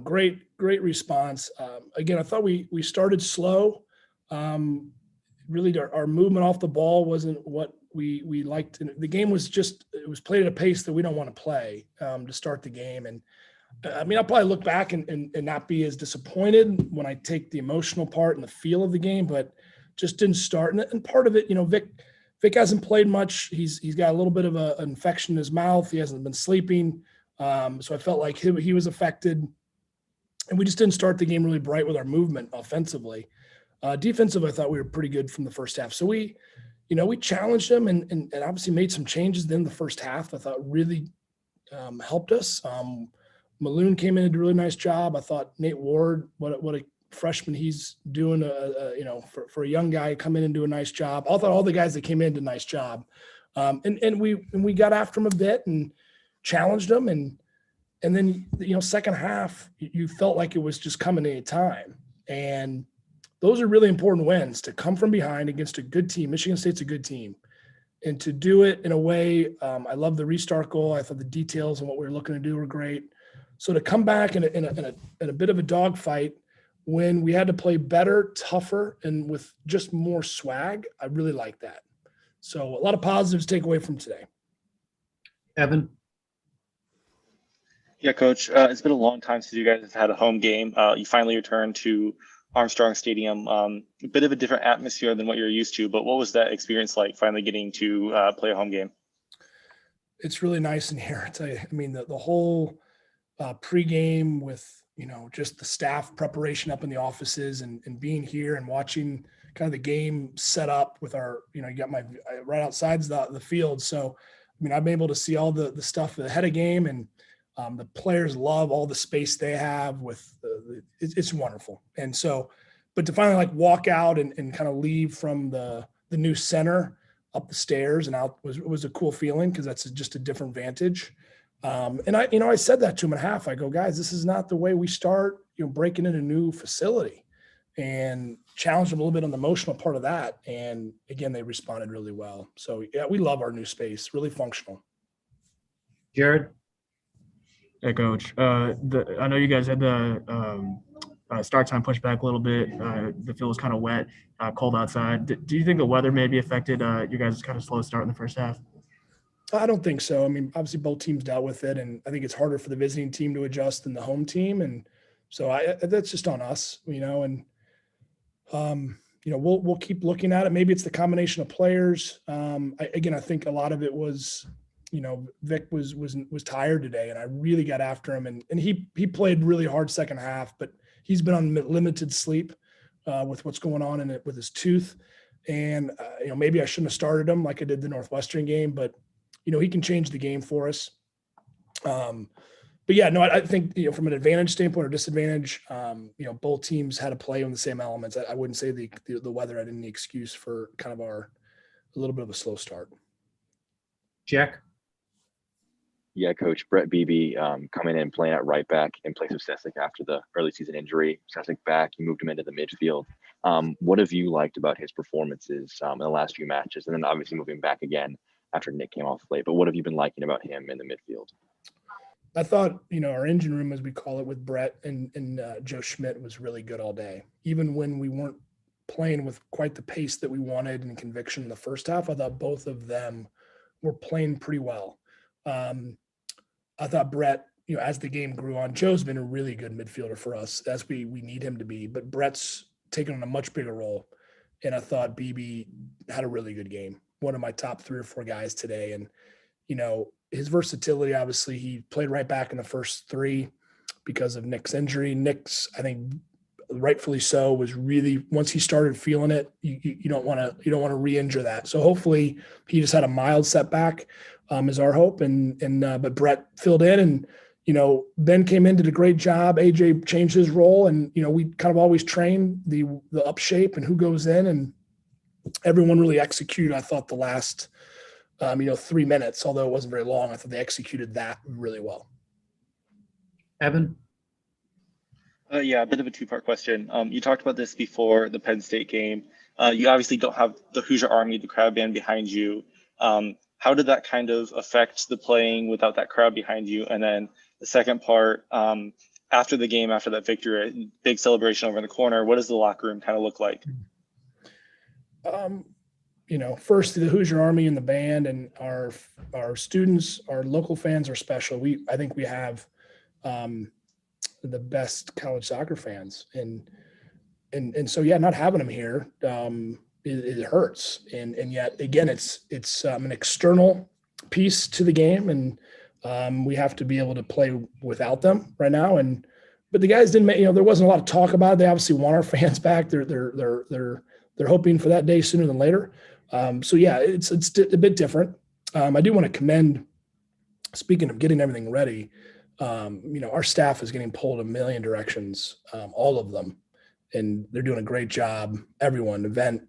Great response. Again, I thought we started slow. Really, our movement off the ball wasn't what we liked. And the game was it was played at a pace that we don't want to play to start the game. And I mean, I'll probably look back and not be as disappointed when I take the emotional part and the feel of the game, but just didn't start. And part of it, Vic hasn't played much. He's got a little bit of an infection in his mouth. He hasn't been sleeping. So I felt like he was affected. And we just didn't start the game really bright with our movement offensively. Defensive, I thought we were pretty good from the first half. So we challenged them and obviously made some changes then the first half. I thought really helped us. Maloon came in and did a really nice job. I thought Nate Ward, what a freshman he's doing, for a young guy, come in and do a nice job. I thought all the guys that came in did a nice job. And we got after him a bit and challenged them. And then, second half, you felt like it was just coming any time. And those are really important wins, to come from behind against a good team. Michigan State's a good team. And to do it in a way, I love the restart goal. I thought the details and what we were looking to do were great. So to come back in a bit of a dogfight when we had to play better, tougher, and with just more swag, I really like that. So a lot of positives to take away from today. Evan? Yeah, Coach, it's been a long time since you guys have had a home game. You finally returned to Armstrong Stadium. A bit of a different atmosphere than what you're used to, but what was that experience like, finally getting to play a home game? It's really nice in here. I tell you, I mean, the whole pregame with, just the staff preparation up in the offices and being here and watching kind of the game set up with our, you got my right outside the field. So, I mean, I'm able to see all the stuff ahead of game, and the players love all the space they have with it's wonderful. And so, but to finally walk out and kind of leave from the new center up the stairs and out was a cool feeling, because that's just a different vantage. And I said that to him at half. I go, guys, this is not the way we start, breaking in a new facility, and challenged them a little bit on the emotional part of that. And again, they responded really well. So yeah, we love our new space, really functional. Jared? Hey, Coach. I know you guys had the start time pushed back a little bit. The field was kind of wet, cold outside. Do you think the weather maybe affected you guys' kind of slow start in the first half? I don't think so. I mean, obviously both teams dealt with it, and I think it's harder for the visiting team to adjust than the home team. And so that's just on us, and we'll keep looking at it. Maybe it's the combination of players. I think a lot of it was, Vic was tired today, and I really got after him, and he played really hard second half, but he's been on limited sleep with what's going on in it with his tooth. And, maybe I shouldn't have started him like I did the Northwestern game, but he can change the game for us. But yeah, no, I think, from an advantage standpoint or disadvantage, both teams had to play on the same elements. I wouldn't say the weather had any excuse for kind of a little bit of a slow start. Jack? Yeah, Coach, Brett Beebe coming in and playing at right back in place of Sessick after the early season injury. Sessick back, you moved him into the midfield. What have you liked about his performances in the last few matches? And then obviously moving back again after Nick came off late. But what have you been liking about him in the midfield? I thought, our engine room, as we call it, with Brett and Joe Schmidt was really good all day. Even when we weren't playing with quite the pace that we wanted and conviction in the first half, I thought both of them were playing pretty well. I thought Brett, as the game grew on, Joe's been a really good midfielder for us, as we need him to be, but Brett's taken on a much bigger role. And I thought Beebe had a really good game. One of my top 3 or 4 guys today. And, his versatility, obviously he played right back in the first 3 because of Nick's injury. Nick's, I think rightfully so, was really, once he started feeling it, you don't want to re-injure that. So hopefully he just had a mild setback, is our hope. But Brett filled in, and, Ben came in, did a great job. AJ changed his role, and, we kind of always train the up shape and who goes in, and everyone really executed. I thought the last, 3 minutes, although it wasn't very long, I thought they executed that really well. Evan? Yeah, a bit of a 2-part question. You talked about this before the Penn State game. You obviously don't have the Hoosier Army, the crowd band behind you. How did that kind of affect the playing without that crowd behind you? And then the second part, after the game, after that victory, big celebration over in the corner, what does the locker room kind of look like? First the Hoosier Army and the band and our students, our local fans are special. I think we have the best college soccer fans, and so not having them here, it hurts. And yet again, it's an external piece to the game, and we have to be able to play without them right now. But the guys didn't make, there wasn't a lot of talk about it. They obviously want our fans back. They're hoping for that day sooner than later. It's a bit different. I do want to commend, speaking of getting everything ready, our staff is getting pulled a million directions, all of them, and they're doing a great job. Everyone, event,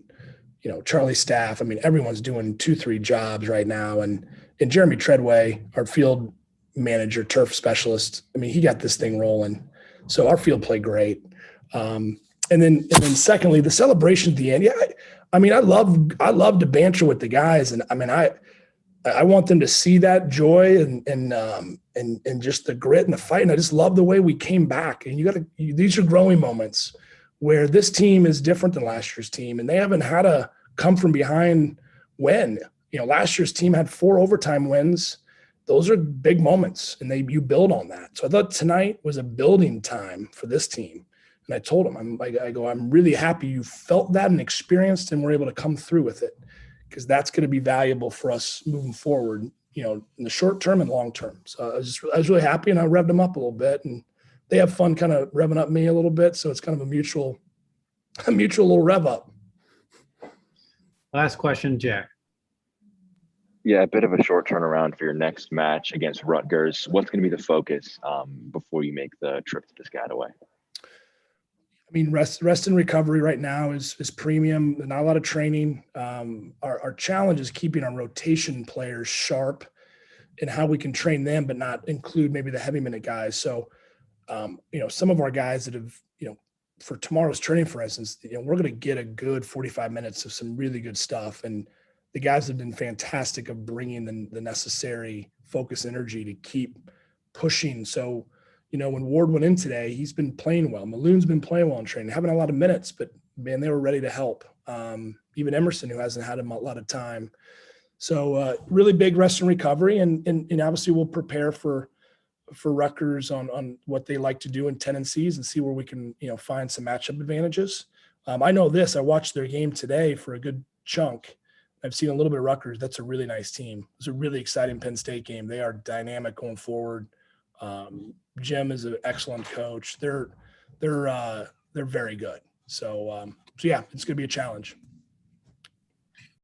Charlie's staff. I mean, everyone's doing 2-3 jobs right now. And Jeremy Treadway, our field manager, turf specialist, I mean, he got this thing rolling. So our field played great. And then secondly, the celebration at the end. Yeah, I love to banter with the guys, and I mean, I want them to see that joy and just the grit and the fight. And I just love the way we came back. And these are growing moments where this team is different than last year's team, and they haven't had a come from behind win. Last year's team had 4 overtime wins. Those are big moments, and you build on that. So I thought tonight was a building time for this team. And I told him, I'm really happy you felt that and experienced and were able to come through with it, because that's going to be valuable for us moving forward, in the short term and long term. So I was really happy, and I revved them up a little bit, and they have fun kind of revving up me a little bit. So it's kind of a mutual little rev up. Last question, Jack. Yeah, a bit of a short turnaround for your next match against Rutgers. What's going to be the focus before you make the trip to Piscataway? I mean, rest and recovery right now is premium. Not a lot of training. Our challenge is keeping our rotation players sharp and how we can train them, but not include maybe the heavy minute guys. So, some of our guys that have, for tomorrow's training, for instance, we're going to get a good 45 minutes of some really good stuff. And the guys have been fantastic of bringing the necessary focus, energy to keep pushing. So, when Ward went in today, he's been playing well. Maloon's been playing well in training, having a lot of minutes, but man, they were ready to help. Even Emerson, who hasn't had a lot of time. So really big rest and recovery. And obviously we'll prepare for Rutgers on what they like to do in tendencies and see where we can, find some matchup advantages. I know this, I watched their game today for a good chunk. I've seen a little bit of Rutgers. That's a really nice team. It was a really exciting Penn State game. They are dynamic going forward. Jim is an excellent coach. They're very good. So yeah, it's going to be a challenge.